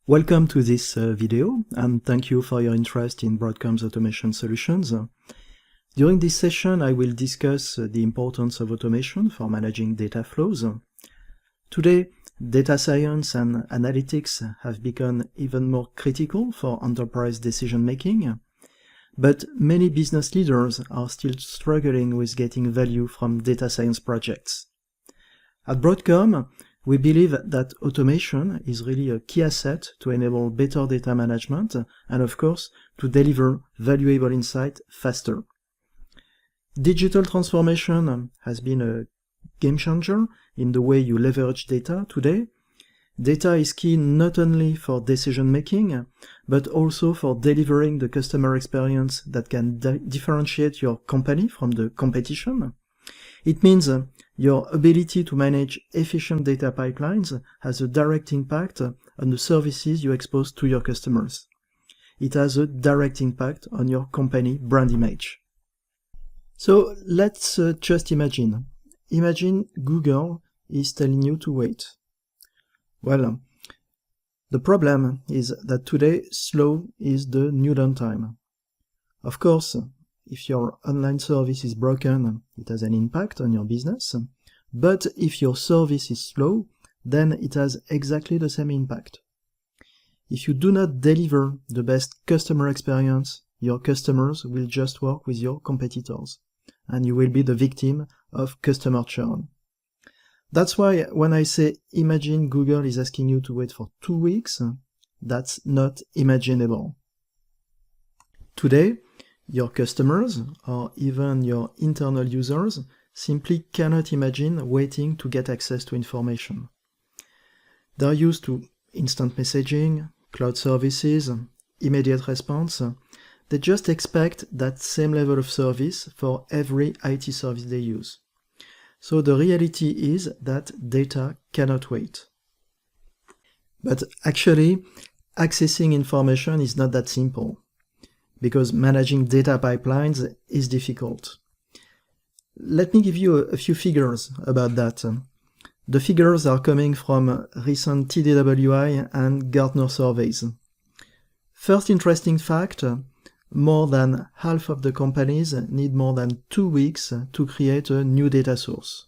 Welcome to this video, and thank you for your interest in Broadcom's automation solutions. During this session, I will discuss the importance of automation for managing data flows. Today, data science and analytics have become even more critical for enterprise decision-making, but many business leaders are still struggling with getting value from data science projects. At Broadcom, we believe that automation is really a key asset to enable better data management and, of course, to deliver valuable insight faster. Digital transformation has been a game changer in the way you leverage data today. Data is key not only for decision-making, but also for delivering the customer experience that can differentiate your company from the competition. It means your ability to manage efficient data pipelines has a direct impact on the services you expose to your customers. It has a direct impact on your company brand image. So let's just imagine. Imagine Google is telling you to wait. Well, the problem is that today slow is the new downtime. Of course, if your online service is broken, it has an impact on your business. But if your service is slow, then it has exactly the same impact. If you do not deliver the best customer experience, your customers will just work with your competitors, and you will be the victim of customer churn. That's why when I say imagine Google is asking you to wait for 2 weeks, that's not imaginable. Today, your customers, or even your internal users, simply cannot imagine waiting to get access to information. They're used to instant messaging, cloud services, immediate response. They just expect that same level of service for every IT service they use. So the reality is that data cannot wait. But actually, accessing information is not that simple, because managing data pipelines is difficult. Let me give you a few figures about that. The figures are coming from recent TDWI and Gartner surveys. First interesting fact, more than half of the companies need more than 2 weeks to create a new data source.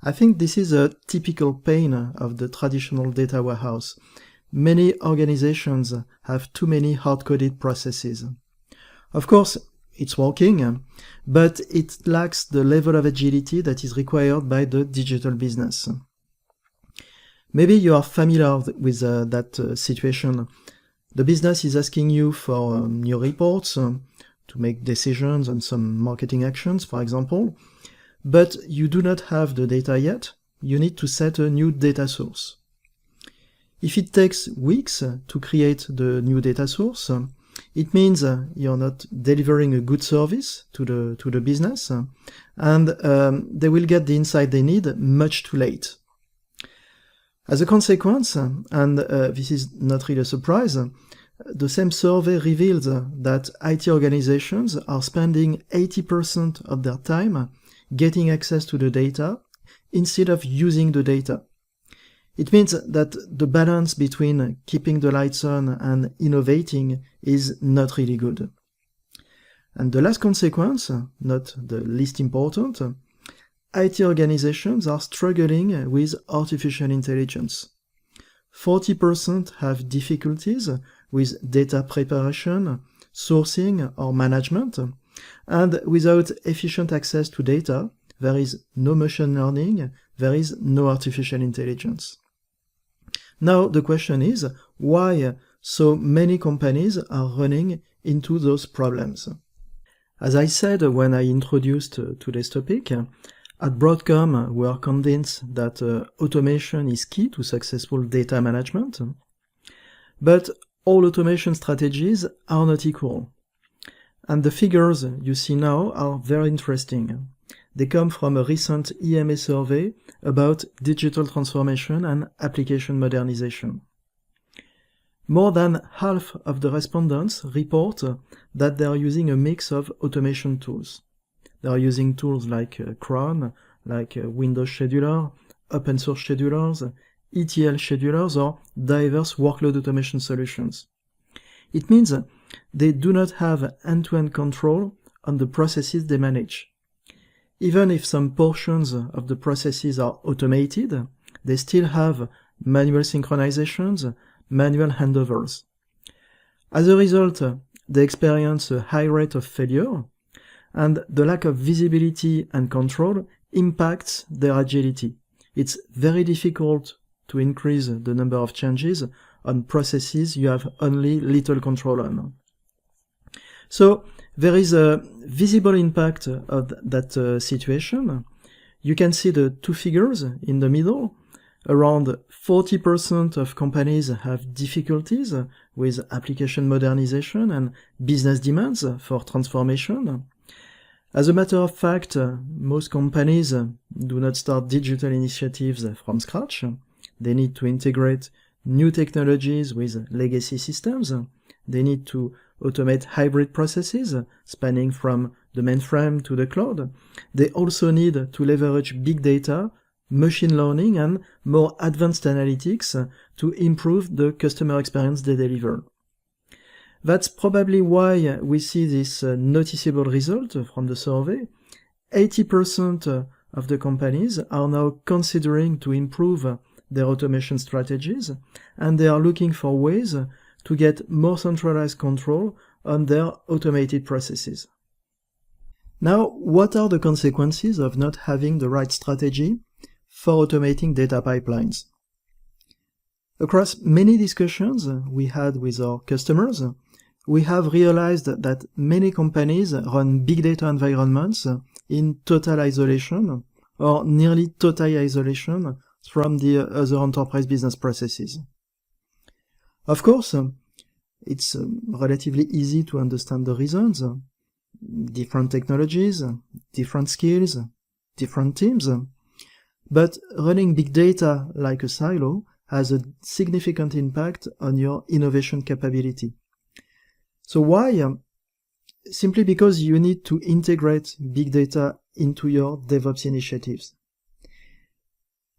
I think this is a typical pain of the traditional data warehouse. Many organizations have too many hard-coded processes. Of course, it's working, but it lacks the level of agility that is required by the digital business. Maybe you are familiar with that situation. The business is asking you for new reports to make decisions on some marketing actions, for example, but you do not have the data yet. You need to set a new data source. If it takes weeks to create the new data source, it means you're not delivering a good service to the business, and they will get the insight they need much too late. As a consequence, and this is not really a surprise, the same survey reveals that IT organizations are spending 80% of their time getting access to the data instead of using the data. It means that the balance between keeping the lights on and innovating is not really good. And the last consequence, not the least important, IT organizations are struggling with artificial intelligence. 40% have difficulties with data preparation, sourcing, or management, and without efficient access to data, there is no machine learning, there is no artificial intelligence. Now the question is, why so many companies are running into those problems? As I said when I introduced today's topic, at Broadcom we are convinced that automation is key to successful data management, but all automation strategies are not equal. And the figures you see now are very interesting. They come from a recent EMA survey about digital transformation and application modernization. More than half of the respondents report that they are using a mix of automation tools. They are using tools like cron, like Windows Scheduler, open source schedulers, ETL schedulers or diverse workload automation solutions. It means they do not have end-to-end control on the processes they manage. Even if some portions of the processes are automated, they still have manual synchronizations, manual handovers. As a result, they experience a high rate of failure, and the lack of visibility and control impacts their agility. It's very difficult to increase the number of changes on processes you have only little control on. So there is a visible impact of that situation. You can see the two figures in the middle. Around 40% of companies have difficulties with application modernization and business demands for transformation. As a matter of fact, most companies do not start digital initiatives from scratch. They need to integrate new technologies with legacy systems. They need to automate hybrid processes spanning from the mainframe to the cloud. They also need to leverage big data, machine learning, and more advanced analytics to improve the customer experience they deliver. That's probably why we see this noticeable result from the survey. 80% of the companies are now considering to improve their automation strategies, and they are looking for ways to get more centralized control on their automated processes. Now, what are the consequences of not having the right strategy for automating data pipelines? Across many discussions we had with our customers, we have realized that many companies run big data environments in total isolation or nearly total isolation from the other enterprise business processes. Of course, it's relatively easy to understand the reasons. Different technologies, different skills, different teams. But running big data like a silo has a significant impact on your innovation capability. So why? Simply because you need to integrate big data into your DevOps initiatives.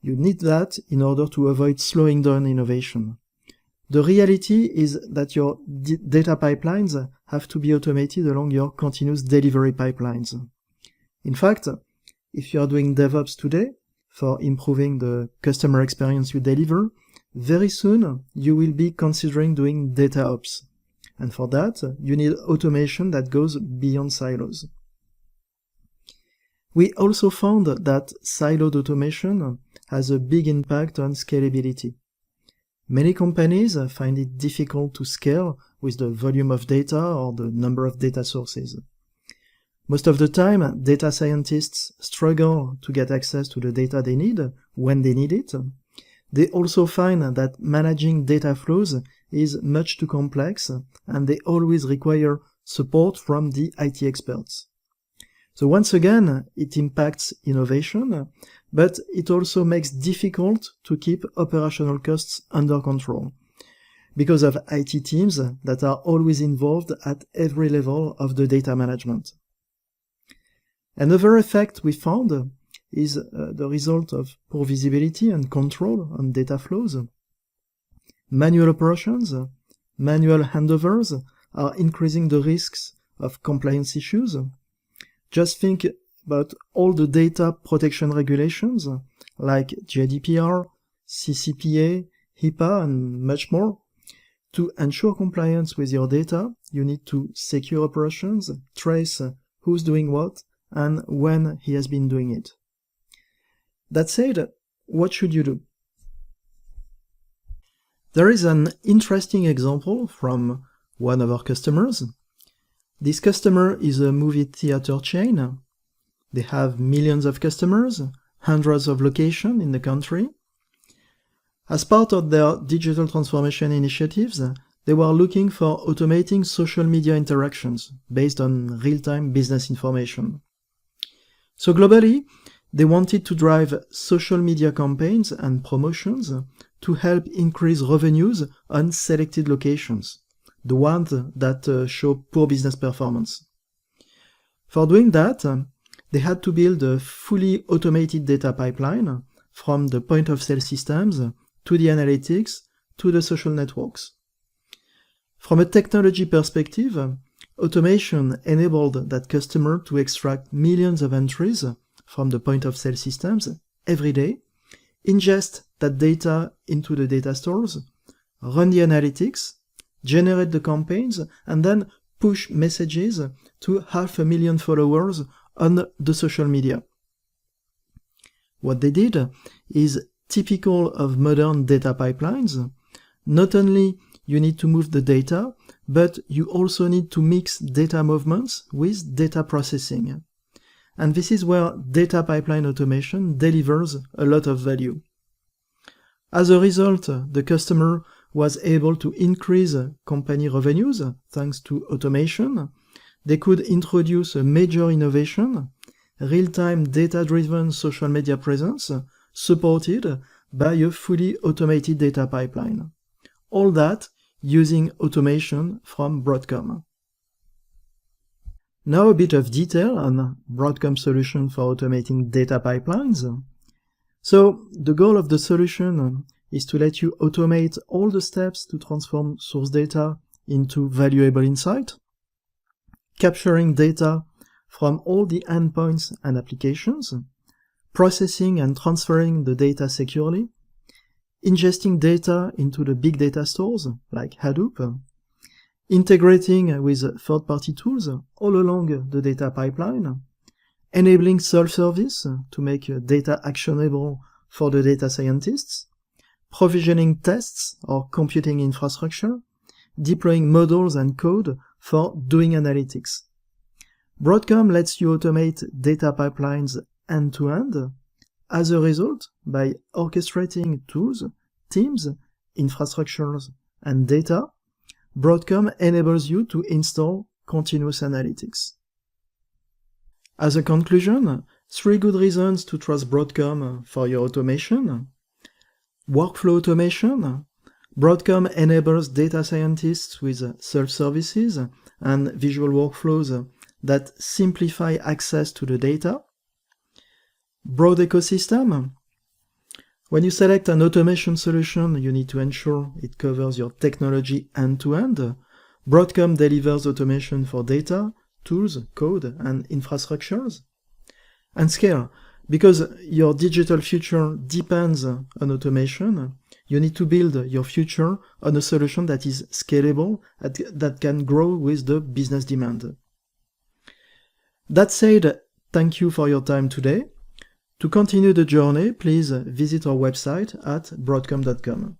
You need that in order to avoid slowing down innovation. The reality is that your data pipelines have to be automated along your continuous delivery pipelines. In fact, if you are doing DevOps today for improving the customer experience you deliver, very soon you will be considering doing DataOps. And for that, you need automation that goes beyond silos. We also found that siloed automation has a big impact on scalability. Many companies find it difficult to scale with the volume of data or the number of data sources. Most of the time, data scientists struggle to get access to the data they need when they need it. They also find that managing data flows is much too complex, and they always require support from the IT experts. So once again, it impacts innovation, but it also makes it difficult to keep operational costs under control, because of IT teams that are always involved at every level of the data management. Another effect we found is the result of poor visibility and control on data flows. Manual operations, manual handovers are increasing the risks of compliance issues. Just think about all the data protection regulations like GDPR, CCPA, HIPAA, and much more. To ensure compliance with your data, you need to secure operations, trace who's doing what, and when he has been doing it. That said, what should you do? There is an interesting example from one of our customers. This customer is a movie theater chain. They have millions of customers, hundreds of locations in the country. As part of their digital transformation initiatives, they were looking for automating social media interactions based on real-time business information. So globally, they wanted to drive social media campaigns and promotions to help increase revenues on selected locations, the ones that show poor business performance. For doing that, they had to build a fully automated data pipeline from the point-of-sale systems to the analytics, to the social networks. From a technology perspective, automation enabled that customer to extract millions of entries from the point-of-sale systems every day, ingest that data into the data stores, run the analytics, generate the campaigns, and then push messages to 500,000 followers on the social media. What they did is typical of modern data pipelines. Not only you need to move the data, but you also need to mix data movements with data processing. And this is where data pipeline automation delivers a lot of value. As a result, the customer was able to increase company revenues thanks to automation. They could introduce a major innovation, real-time data-driven social media presence, supported by a fully automated data pipeline. All that using automation from Broadcom. Now a bit of detail on Broadcom solution for automating data pipelines. So the goal of the solution is to let you automate all the steps to transform source data into valuable insight, capturing data from all the endpoints and applications, processing and transferring the data securely, ingesting data into the big data stores like Hadoop, integrating with third-party tools all along the data pipeline, enabling self-service to make data actionable for the data scientists, provisioning tests or computing infrastructure, deploying models and code for doing analytics. Broadcom lets you automate data pipelines end-to-end. As a result, by orchestrating tools, teams, infrastructures, and data, Broadcom enables you to install continuous analytics. As a conclusion, 3 good reasons to trust Broadcom for your automation. Workflow automation. Broadcom enables data scientists with self-services and visual workflows that simplify access to the data. Broad ecosystem. When you select an automation solution, you need to ensure it covers your technology end-to-end. Broadcom delivers automation for data, tools, code, and infrastructures. And scale. Because your digital future depends on automation, you need to build your future on a solution that is scalable, that can grow with the business demand. That said, thank you for your time today. To continue the journey, please visit our website at broadcom.com.